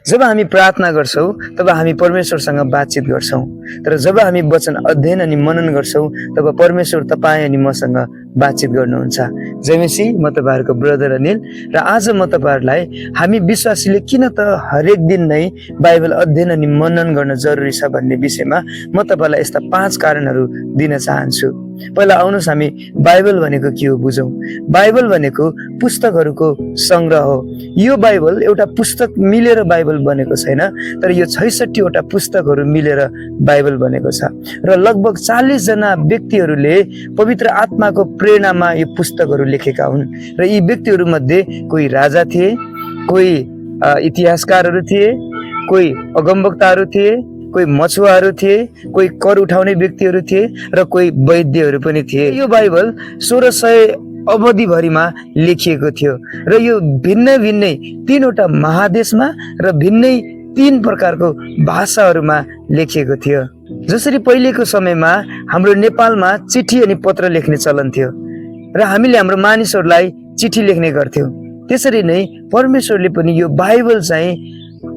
जब हामी प्रार्थना गर्छौं तब हामी परमेश्वरसँग बातचित गर्छौं, तर जब हामी वचन अध्ययन अनि मनन गर्छौं तब परमेश्वर तपाईं अनि मसँग बातचित गर्नुहुन्छ। जयमसी, म तपाईहरुको ब्रदर अनिल र आज म तपाईहरुलाई हामी विश्वासीले किन त हरेक दिन नै बाइबल अध्ययन अनि मनन गर्न जरुरी छ भन्ने विषयमा म तपाईलाई यस्ता 5 कारणहरु दिन चाहन्छु। पहिला आउनुस् हामी बाइबल भनेको के हो बुझौं। बाइबल भनेको पुस्तकहरुको संग्रह हो। यो बाइबल एउटा पुस्तक मिलेर बाइबल बनेको छैन, तर यो 66 वटा पुस्तकहरु मिलेर बाइबल बनेको छ र लगभग 40 जना व्यक्तिहरुले पवित्र आत्माको प्रेरणामा यो पुस्तकहरु लेखेका हुन् र यी व्यक्तिहरु मध्ये कोही राजा थिए, कोही इतिहासकारहरु थिए, कोही अगमवक्ताहरु थिए, कोही मछुवारहरु थिए, कोही कर उठाउने व्यक्तिहरु थिए र कोही वैद्यहरु पनि थिए। यो बाइबल 1600 अवधिभरिमा लेखिएको थियो र यो भिन्न भिन्नै 3 वटा महादेशमा र भिन्नै 3 प्रकारको भाषाहरुमा लेखिएको थियो। जसरी पहिलेको समयमा हाम्रो नेपालमा चिठी अनि पत्र लेख्ने चलन थियो र हामीले हाम्रो मानिसहरुलाई चिठी लेख्ने गर्थ्यौं, त्यसरी नै परमेश्वरले पनि यो बाइबल चाहिँ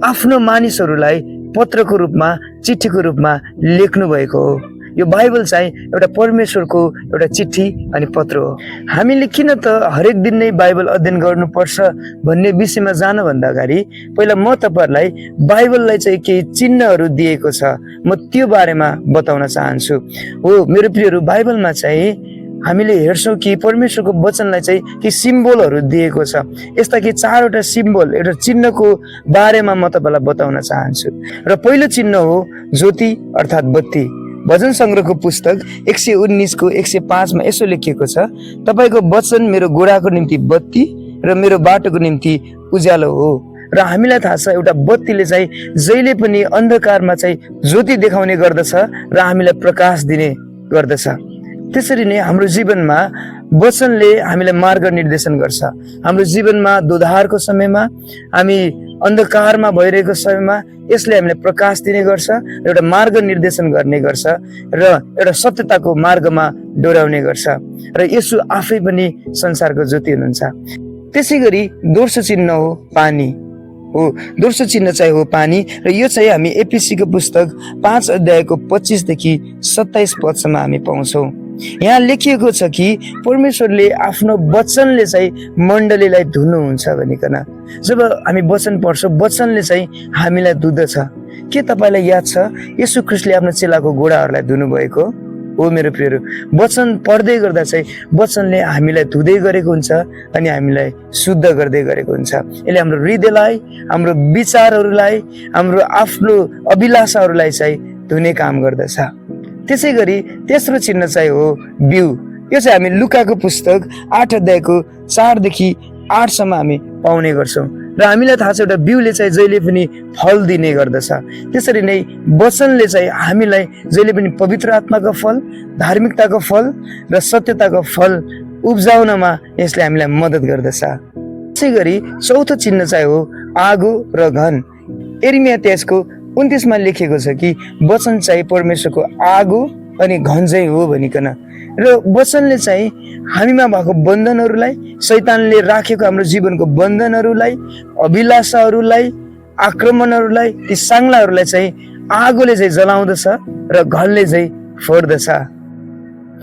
आफ्नो मानिसहरुलाई पत्रको रूपमा, चिठीको रूपमा लेख्नु भएको हो। यो बाइबल चाहिँ एउटा परमेश्वरको एउटा चिठी अनि पत्र हो। हामीले किन त हरेक दिन नै बाइबल अध्ययन गर्नुपर्छ भन्ने विषयमा जान भन्दा अगाडि पहिला म तपाईहरुलाई बाइबललाई चाहिँ केही चिन्हहरु दिएको छ, म त्यो बारेमा बताउन चाहन्छु। हो मेरो प्रियहरु, बाइबलमा चाहिँ हामीले हेर्छौं कि परमेश्वरको वचनलाई चाहिँ के सिम्बलहरु दिएको छ। यस्ता कि 4 वटा सिम्बल, एउटा चिन्हको बारेमा म तपाईलाई बताउन चाहन्छु। र पहिलो चिन्ह हो ज्योति अर्थात बत्ती। भजन संग्रहको पुस्तक 119 को 105 मा यसो लेखिएको छ, तपाईको वचन मेरो गोडाको निम्ति बत्ती र मेरो बाटोको निम्ति उज्यालो हो। र हामीलाई थाहा छ एउटा बत्तीले चाहिँ जहिले पनि अन्धकारमा चाहिँ ज्योति देखाउने गर्दछ र हामीलाई प्रकाश दिने गर्दछ। त्यसरी नै हाम्रो जीवनमा वचनले हामीलाई मार्ग निर्देशन गर्छ। हाम्रो जीवनमा दोधारको समयमा, हामी अन्धकारमा भइरहेको समयमा यसले हामीलाई प्रकाश दिने गर्छ, एउटा मार्ग निर्देशन गर्ने गर्छ र एउटा सत्यताको मार्गमा डोर्याउने गर्छ र येशू आफै पनि संसारको ज्योति हुनुहुन्छ। त्यसैगरी दोस्रो चिन्ह हो पानी। हो दोस्रो चिन्ह चाहिँ हो पानी र यो चाहिँ हामी एफिसी को पुस्तक 5 अध्यायको 25 देखि 27 पदसम्म हामी पाउँछौं। यहाँ लेखिएको छ कि परमेश्वरले आफ्नो वचनले चाहिँ मण्डलीलाई धुनुहुन्छ भनिकन। जब हामी वचन पढ्छौं, वचनले चाहिँ हामीलाई धुदछ। के तपाईलाई याद छ येशू ख्रीष्टले आफ्नो चेलाको गोडाहरूलाई धुनु भएको? हो मेरो प्रियहरु, वचन पढ्दै गर्दा चाहिँ वचनले हामीलाई धुदै गरेको हुन्छ अनि हामीलाई शुद्ध गर्दै गरेको हुन्छ। यसले हाम्रो हृदयलाई, हाम्रो विचारहरूलाई, हाम्रो आफ्नो अभिलाषाहरूलाई चाहिँ धुने काम गर्दछ। त्यसैगरी तेस्रो चिन्ह चाहिँ हो बिउ। यो चाहिँ हामी लुकाको पुस्तक 8 अध्यायको 4 देखि 8 सम्म हामी पाउने गर्छौं र हामीलाई थाहा छ एउटा बिउले चाहिँ जहिले पनि फल दिने गर्दछ। त्यसरी नै वचनले चाहिँ हामीलाई जहिले पनि पवित्र आत्माको फल, धार्मिकताको फल र सत्यताको फल उब्जाउनमा यसले हामीलाई मद्दत गर्दछ। त्यसैगरी चौथो चिन्ह चाहिँ हो आगो र घन। यिर्मया 23 को 29 मा लेखेको छ कि वचन चाहिँ परमेश्वरको आगो अनि घन चाहिँ हो भनिकन। र वचनले चाहिँ हामीमा भएको बन्धनहरूलाई, शैतानले राखेको हाम्रो जीवनको बन्धनहरूलाई, अभिलाषाहरूलाई, आक्रमणहरूलाई, ती सांगलाहरूलाई चाहिँ आगोले चाहिँ जलाउँदछ र घनले चाहिँ फोड्दछ।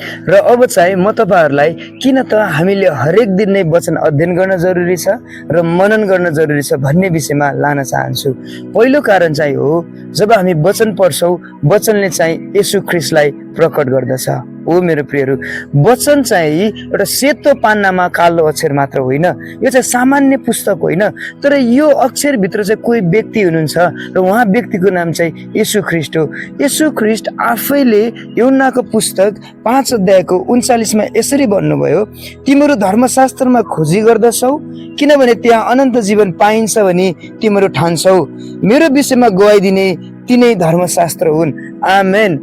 र अब चाहिँ म तपाईहरुलाई किन त हामीले हरेक दिन नै वचन अध्ययन गर्न जरुरी छ र मनन गर्न जरुरी छ भन्ने विषयमा लान चाहन्छु। पहिलो कारण चाहिँ हो जब हामी वचन पढ्छौं, वचनले चाहिँ येशू ख्रीष्टलाई प्रकट गर्दछ। हो मेरो प्रियहरु, वचन चाहिँ एउटा सेतो पान्नामा कालो अक्षर मात्र होइन, यो चाहिँ सामान्य पुस्तक होइन, तर यो अक्षर भित्र चाहिँ कोही व्यक्ति हुनुहुन्छ र उहाँ व्यक्तिको नाम चाहिँ येशू ख्रीष्ट हो। येशू ख्रीष्ट आफैले यूहन्नाको पुस्तक 5 अध्यायको 39 मा यसरी भन्नुभयो, तिम्रो धर्मशास्त्रमा खोजी गर्दछौ किनभने त्यहाँ अनन्त जीवन पाइन्छ भनी तिम्रो ठान्छौ। मेरो विषयमा गवाई दिने तिनै धर्मशास्त्र हुन्। आमेन।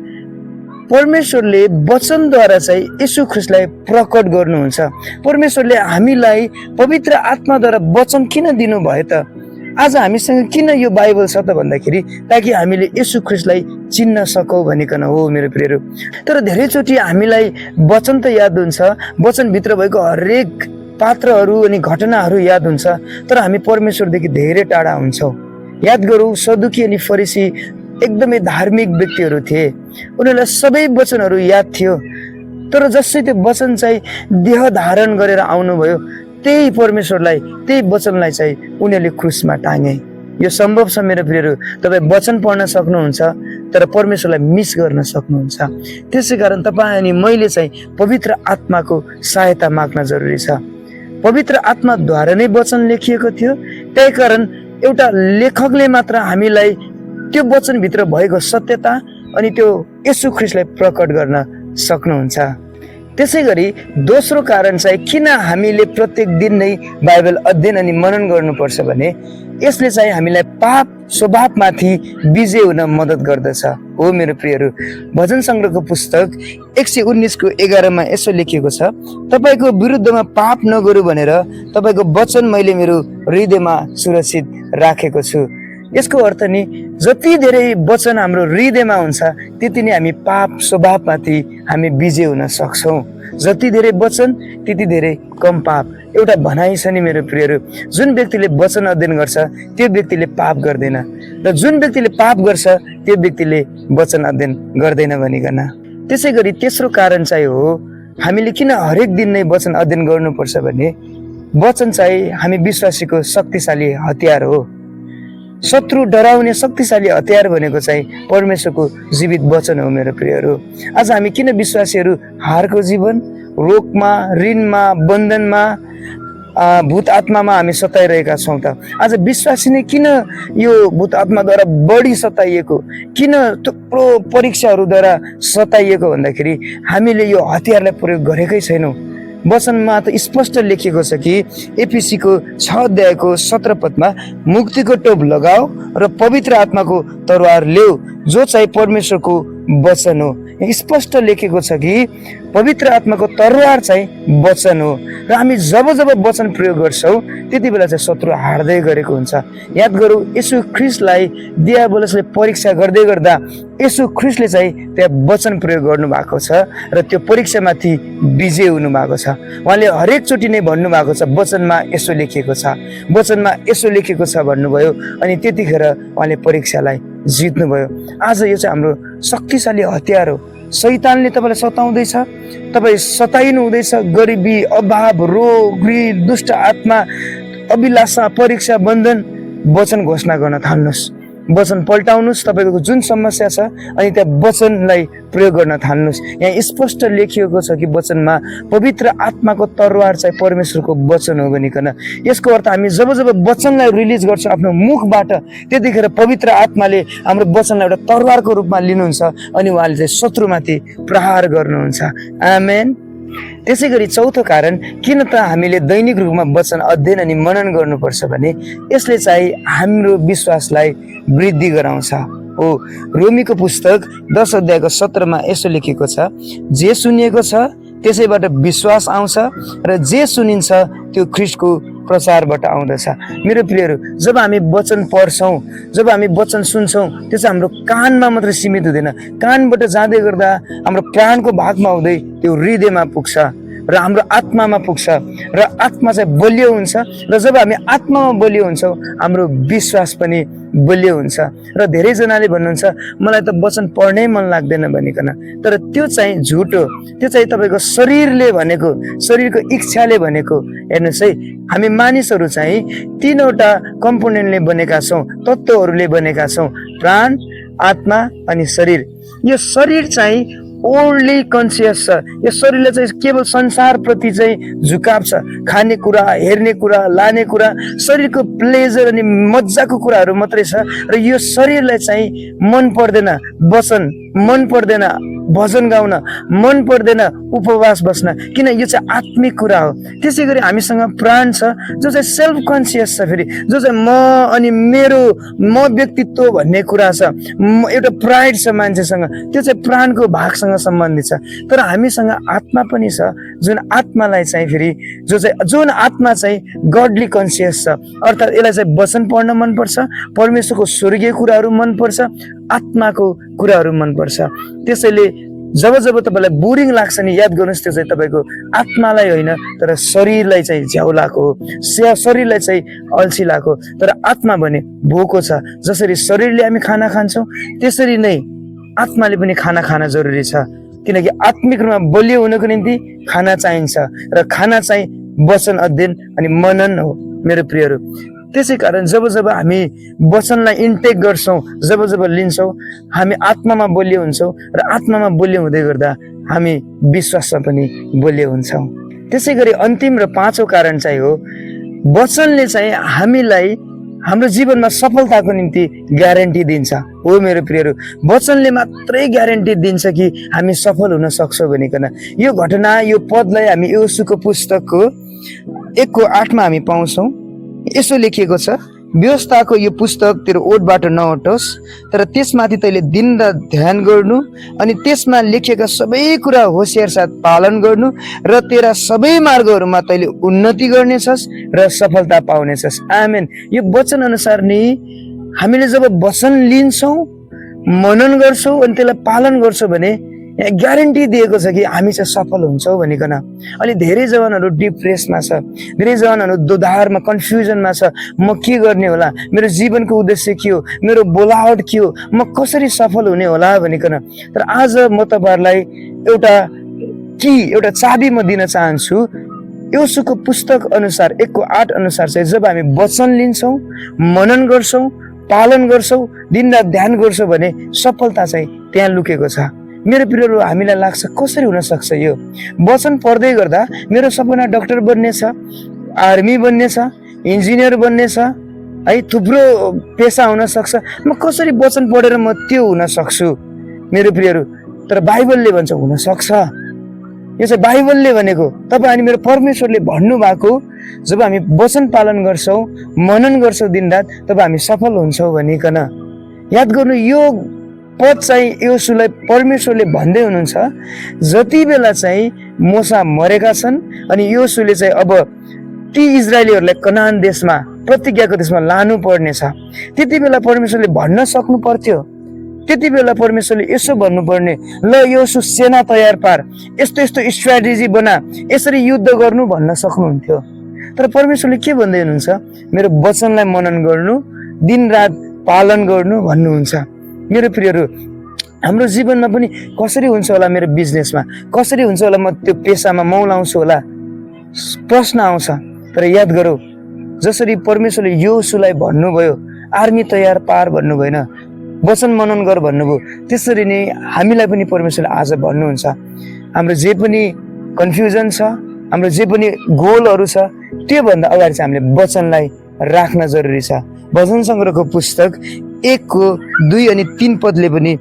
परमेश्वरले वचनद्वारा चाहिँ येशू ख्रीष्टलाई प्रकट गर्नुहुन्छ। परमेश्वरले हामीलाई पवित्र आत्माद्वारा वचन किन दिनु भयो त? आज हामीसँग किन यो बाइबल छ त भन्दाखेरि ताकि हामीले येशू ख्रीष्टलाई चिन्न सकौं भनिकन हो मेरो प्रियहरु। तर धेरैचोटि हामीलाई वचन त याद हुन्छ, वचन भित्र भएको हरेक पात्रहरू अनि घटनाहरू याद हुन्छ, तर हामी परमेश्वरदेखि धेरै टाढा हुन्छौं। याद गरौँ, सदुकी अनि फरिसी एकदमै धार्मिक व्यक्तिहरू थिए। उनीहरूलाई सबै वचनहरू याद थियो, तर जसै त्यो वचन चाहिँ देह धारण गरेर आउनुभयो, त्यही परमेश्वरलाई, त्यही वचनलाई चाहिँ उनीहरूले क्रुसमा टाँगे। यो सम्भव छ मेरो प्रियहरू, तपाईँ वचन पढ्न सक्नुहुन्छ तर परमेश्वरलाई मिस गर्न सक्नुहुन्छ। त्यसै कारण तपाईँ अनि मैले चाहिँ पवित्र आत्माको सहायता माग्न जरुरी छ। पवित्र आत्माद्वारा नै वचन लेखिएको थियो, त्यही कारण एउटा लेखकले मात्र हामीलाई त्यो वचनभित्र भएको सत्यता अनि त्यो येशू ख्रीष्टलाई प्रकट गर्न सक्नुहुन्छ। त्यसै गरी दोस्रो कारण चाहिँ किन हामीले प्रत्येक दिन नै बाइबल अध्ययन अनि मनन गर्नुपर्छ भने यसले चाहिँ हामीलाई पाप स्वभावमाथि विजय हुन मद्दत गर्दछ। हो मेरो प्रियहरू, भजन सङ्ग्रहको पुस्तक 119:11 यसो लेखिएको छ, तपाईँको विरुद्धमा पाप नगरौँ भनेर तपाईँको वचन मैले मेरो हृदयमा सुरक्षित राखेको छु। यसको अर्थ नि जति धेरै वचन हाम्रो हृदयमा हुन्छ त्यति नै हामी पाप स्वभावमाथि हामी विजय हुन सक्छौँ। जति धेरै वचन त्यति धेरै कम पाप। एउटा भनाइ छ नि मेरो प्रियहरू, जुन व्यक्तिले वचन अध्ययन गर्छ त्यो व्यक्तिले पाप गर्दैन, र जुन व्यक्तिले पाप गर्छ त्यो व्यक्तिले वचन अध्ययन गर्दैन भनिकन। त्यसै गरी तेस्रो कारण चाहिँ हो हामीले किन हरेक दिन नै वचन अध्ययन गर्नुपर्छ भने वचन चाहिँ हामी विश्वासीको शक्तिशाली हतियार हो। शत्रु डराउने शक्तिशाली हतियार भनेको चाहिँ परमेश्वरको जीवित वचन हो मेरो प्रियहरू। आज हामी किन विश्वासीहरू हारको जीवन, रोगमा, ऋणमा, बन्धनमा, भूत आत्मामा हामी सताइरहेका छौँ त? आज विश्वासी नै किन यो भूत आत्माद्वारा बढी सताइएको, किन थुप्रो परीक्षाहरूद्वारा सताइएको भन्दाखेरि हामीले यो हतियारलाई प्रयोग गरेकै छैनौँ। वचनमा त स्पष्ट लेखिएको छ कि एफिसीको 6:17 मुक्तिको टोप लगाओ र पवित्र आत्माको तरवार ल्याऊ जो चाहिँ परमेश्वरको वचन हो। स्पष्ट लेखेको छ कि पवित्र आत्माको तरवार चाहिँ वचन हो, र हामी जब जब वचन प्रयोग गर्छौँ त्यति बेला चाहिँ शत्रु हार्दै गरेको हुन्छ। याद गरौँ, येशू ख्रीष्टलाई दियाबलसले परीक्षा गर्दै गर्दा येशू ख्रीष्टले चाहिँ त्यहाँ वचन प्रयोग गर्नु भएको छ र त्यो परीक्षामाथि विजय हुनु भएको छ। उहाँले हरेक चोटि नै भन्नुभएको छ वचनमा यसो लेखिएको छ, वचनमा यसो लेखिएको छ भन्नुभयो, अनि त्यतिखेर उहाँले परीक्षालाई जित्नुभयो। आज यो चाहिँ हाम्रो शक्तिशाली हतियार हो। शैतानले तपाईँलाई सताउँदैछ, तपाईँ सताइनु हुँदैछ, गरिबी, अभाव, रोग, ऋण, दुष्ट आत्मा, अभिलाषा, परीक्षा, बन्धन, वचन घोषणा गर्न थाल्नुहोस्, वचन पल्टाउनुहोस्। तपाईँको जुन समस्या छ अनि त्यहाँ वचनलाई प्रयोग गर्न थाल्नुहोस्। यहाँ स्पष्ट लेखिएको छ कि वचनमा पवित्र आत्माको तरवार चाहिँ परमेश्वरको वचन हो भनिकन। यसको अर्थ हामी जब जब वचनलाई रिलिज गर्छौँ आफ्नो मुखबाट, त्यतिखेर पवित्र आत्माले हाम्रो वचनलाई एउटा तरवारको रूपमा लिनुहुन्छ अनि उहाँले चाहिँ शत्रुमाथि प्रहार गर्नुहुन्छ। आमेन। त्यसै गरी चौथो कारण किन त हामीले दैनिक रूपमा वचन अध्ययन अनि मनन गर्नुपर्छ भने यसले चाहिँ हाम्रो विश्वासलाई वृद्धि गराउँछ। हो, रोमीको पुस्तक 10:17 यसो लेखेको छ, जे सुनिएको छ त्यसैबाट विश्वास आउँछ र जे सुनिन्छ त्यो ख्रीष्टको प्रचारबाट आउँदछ। मेरो प्रियहरू, जब हामी वचन पढ्छौँ, जब हामी वचन सुन्छौँ, त्यो चाहिँ हाम्रो कानमा मात्र सीमित हुँदैन, कानबाट जाँदै गर्दा हाम्रो प्राणको भागमा हुँदै त्यो हृदयमा पुग्छ र हाम्रो आत्मामा पुग्छ र आत्मा चाहिँ बलियो हुन्छ, र जब हामी आत्मामा बलियो हुन्छौँ हाम्रो विश्वास पनि बलियो हुन्छ। र धेरैजनाले भन्नुहुन्छ मलाई त वचन पढ्नै मन लाग्दैन भनिकन, तर त्यो चाहिँ झुट हो। त्यो चाहिँ तपाईँको शरीरले भनेको, शरीरको इच्छाले भनेको। हेर्नुहोस् है, हामी मानिसहरू चाहिँ 3वटा कम्पोनेन्टले बनेका छौँ, तत्त्वहरूले बनेका छौँ, प्राण, आत्मा अनि शरीर। यो शरीर चाहिँ ओल्डली कन्सियस छ। यो शरीरले चाहिँ केवल संसारप्रति चाहिँ झुकाव छ, खाने कुरा, हेर्ने कुरा, लाने कुरा, शरीरको प्लेजर अनि मजाको कुराहरू मात्रै छ। र यो शरीरलाई चाहिँ मन पर्दैन वचन, मन पर्दैन भजन गाउन, मन पर्दैन उपवास बस्न, किन यो चाहिँ आत्मिक कुरा हो। त्यसै गरी हामीसँग प्राण छ जो चाहिँ सेल्फ कन्सियस छ, फेरि जो चाहिँ म अनि मेरो म व्यक्तित्व भन्ने कुरा छ, एउटा प्राइड छ मान्छेसँग, त्यो चाहिँ प्राणको भागसँग सम्बन्धित छ। तर हामीसँग आत्मा पनि छ, जुन आत्मालाई चाहिँ फेरि जुन आत्मा चाहिँ गडली कन्सियस छ, अर्थात् यसलाई चाहिँ वचन पढ्न मनपर्छ, परमेश्वरको स्वर्गीय कुराहरू मनपर्छ, आत्माको कुराहरू मनपर्छ। त्यसैले जब जब तपाईँलाई बोरिङ लाग्छ नि याद गर्नुहोस् त्यो चाहिँ तपाईँको आत्मालाई होइन तर शरीरलाई चाहिँ झ्याउलाको हो, शरीरलाई चाहिँ अल्छी लाको। तर आत्मा भने भोको छ। जसरी शरीरले हामी खाना खान्छौँ त्यसरी नै आत्माले पनि खाना खान जरुरी छ, किनकि आत्मिक रूपमा बलियो हुनको निम्ति खाना चाहिन्छ र खाना चाहिँ वचन अध्ययन अनि मनन हो मेरो प्रियहरू। त्यसै कारण जब जब हामी वचनलाई इन्टेक गर्छौँ, जब जब लिन्छौँ, हामी आत्मामा बलियो हुन्छौँ र आत्मामा बलियो हुँदै गर्दा हामी विश्वासमा पनि बलियो हुन्छौँ। त्यसै गरी अन्तिम र पाँचौं कारण चाहिँ हो वचनले चाहिँ हामीलाई हाम्रो जीवनमा सफलताको निम्ति ग्यारेन्टी दिन्छ। हो मेरो प्रियहरू, वचनले मात्रै ग्यारेन्टी दिन्छ कि हामी सफल हुन सक्छौँ भनिकन। यो घटना यो पदलाई हामी योशुको पुस्तकको 1:8 हामी पाउँछौँ। यसो लेखिएको छ, व्यवस्थाको यो पुस्तक तेरो ओठबाट नहटोस्, तर त्यसमाथि तैले दिनरात ध्यान गर्नु अनि त्यसमा लेखिएका सबै कुरा होशियार साथ पालन गर्नु र तेरा सबै मार्गहरूमा तैले उन्नति गर्नेछस् र सफलता पाउनेछस्। आमेन। यो वचन अनुसार नि हामीले जब वचन लिन्छौँ, मनन गर्छौँ अनि त्यसलाई पालन गर्छौँ भने यहाँ ग्यारेन्टी दिएको छ कि हामी चाहिँ सफल हुन्छौँ भनिकन। अनि धेरै जवानहरू डिप्रेसमा छ, धेरै जवानहरू दोधारमा कन्फ्युजनमा छ, म के गर्ने होला, मेरो जीवनको उद्देश्य के हो, मेरो बोलावट के हो, म कसरी सफल हुने होला भनिकन। तर आज म तपाईँहरूलाई एउटा चाबी म दिन चाहन्छु। योशुको पुस्तक अनुसार 1:8 अनुसार चाहिँ जब हामी वचन लिन्छौँ, मनन गर्छौँ, पालन गर्छौँ, दिनरात ध्यान गर्छौँ भने सफलता चाहिँ त्यहाँ लुकेको छ। मेरो प्रियहरू, हामीलाई लाग्छ कसरी हुन सक्छ यो? वचन पढ्दै गर्दा मेरो सपना डाक्टर बन्ने छ, आर्मी बन्ने छ, इन्जिनियर बन्ने छ, है थुप्रो पेसा हुन सक्छ। म कसरी वचन पढेर म त्यो हुन सक्छु? मेरो प्रियहरू, तर बाइबलले भन्छ हुन सक्छ। यो चाहिँ बाइबलले भनेको। तपाईँ अनि मेरो परमेश्वरले भन्नुभएको, जब हामी वचन पालन गर्छौँ, मनन गर्छौँ दिनरात, तब हामी सफल हुन्छौँ भनिकन। याद गर्नु, यो पद चाहिँ योशुलाई परमेश्वरले भन्दै हुनुहुन्छ जति बेला चाहिँ मोसा मरेका छन् अनि योशुले चाहिँ अब ती इजरायलीहरूलाई कनान देशमा, प्रतिज्ञाको देशमा लानु पर्नेछ, त्यति बेला परमेश्वरले भन्न सक्नु पर्थ्यो। त्यति बेला परमेश्वरले यसो भन्नुपर्ने, ल योशु सेना तयार पार, यस्तो यस्तो स्ट्राटेजी बना, यसरी युद्ध गर्नु भन्न सक्नुहुन्थ्यो। तर परमेश्वरले के भन्दै हुनुहुन्छ? मेरो वचनलाई मनन गर्नु, दिनरात पालन गर्नु भन्नुहुन्छ। मेरो प्रियहरू, हाम्रो जीवनमा पनि कसरी हुन्छ होला, मेरो बिजनेसमा कसरी हुन्छ होला, म त्यो पेसामा मौलाउँछु होला, प्रश्न आउँछ। तर याद गरौँ, जसरी परमेश्वरले योशुलाई भन्नुभयो आर्मी तयार पार भन्नु भएन, वचन मनन गर भन्नुभयो, त्यसरी नै हामीलाई पनि परमेश्वरले आज भन्नुहुन्छ। हाम्रो जे पनि कन्फ्युजन छ, हाम्रो जे पनि गोलहरू छ, त्योभन्दा अगाडि चाहिँ हामीले वचनलाई राख्न जरुरी छ। भजन सङ्ग्रहको पुस्तक 1:2 अनि 3 पदले पनि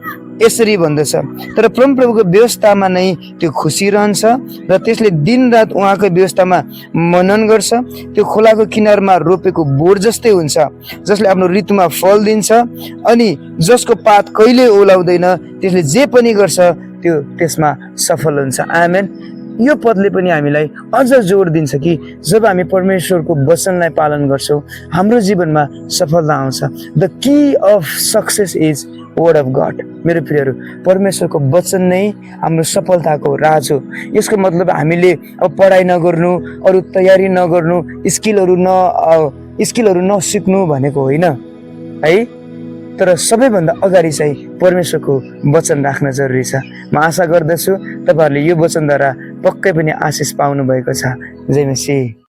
यसरी भन्दछ, तर परमप्रभुको व्यवस्थामा नै त्यो खुसी रहन्छ र त्यसले दिनरात उहाँको व्यवस्थामा मनन गर्छ। त्यो खोलाको किनारमा रोपेको बोट जस्तै हुन्छ, जसले आफ्नो ऋतुमा फल दिन्छ अनि जसको पात कहिले ओलाउँदैन, त्यसले जे पनि गर्छ त्यो त्यसमा सफल हुन्छ। आमेन। यो पदले पनि हामीलाई अझ जोड दिन्छ कि जब हामी परमेश्वरको वचनलाई पालन गर्छौँ, हाम्रो जीवनमा सफलता आउँछ। The key of success is word of God. मेरो प्रियहरू, परमेश्वरको वचन नै हाम्रो सफलताको राज हो। यसको मतलब हामीले अब पढाइ नगर्नु, अरू तयारी नगर्नु, स्किलहरू नसिक्नु भनेको होइन है। तर सबैभन्दा अगाडि चाहिँ परमेश्वरको वचन राख्न जरुरी छ। म आशा गर्दछु तपाईँहरूले यो वचनद्वारा पक्कै पनि आशिष पाउनु भएको छ। जय मसीह।